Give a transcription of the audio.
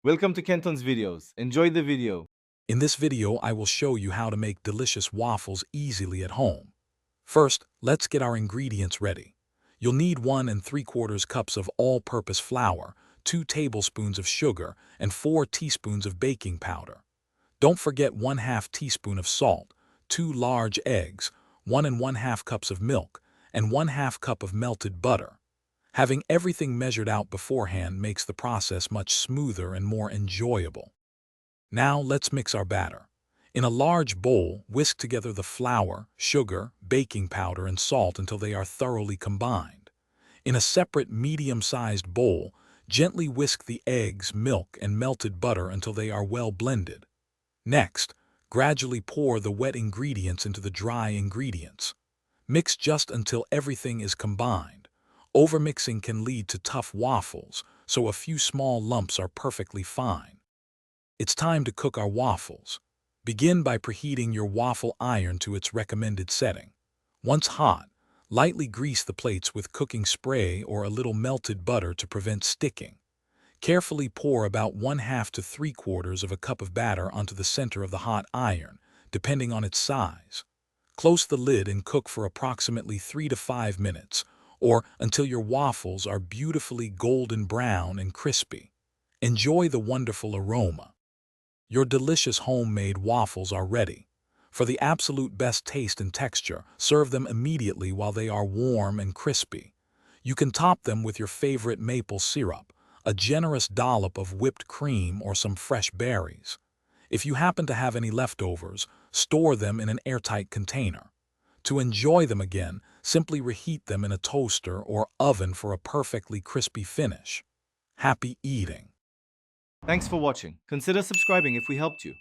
Welcome to Kenton's videos. Enjoy the video. In this video, I will show you how to make delicious waffles easily at home. First, let's get our ingredients ready. You'll need 1 3/4 cups of all-purpose flour, 2 tablespoons of sugar, and 4 teaspoons of baking powder. Don't forget 1/2 teaspoon of salt, 2 large eggs, 1 1/2 cups of milk, and 1/2 cup of melted butter. Having everything measured out beforehand makes the process much smoother and more enjoyable. Now let's mix our batter. In a large bowl, whisk together the flour, sugar, baking powder, and salt until they are thoroughly combined. In a separate medium-sized bowl, gently whisk the eggs, milk, and melted butter until they are well blended. Next, gradually pour the wet ingredients into the dry ingredients. Mix just until everything is combined. Overmixing can lead to tough waffles, so a few small lumps are perfectly fine. It's time to cook our waffles. Begin by preheating your waffle iron to its recommended setting. Once hot, lightly grease the plates with cooking spray or a little melted butter to prevent sticking. Carefully pour about 1/2 to 3/4 of a cup of batter onto the center of the hot iron, depending on its size. Close the lid and cook for approximately 3 to 5 minutes, or until your waffles are beautifully golden brown and crispy. Enjoy the wonderful aroma. Your delicious homemade waffles are ready. For the absolute best taste and texture, serve them immediately while they are warm and crispy. You can top them with your favorite maple syrup, a generous dollop of whipped cream, or some fresh berries. If you happen to have any leftovers, store them in an airtight container. To enjoy them again, simply reheat them in a toaster or oven for a perfectly crispy finish. Happy eating! Thanks for watching. Consider subscribing if we helped you.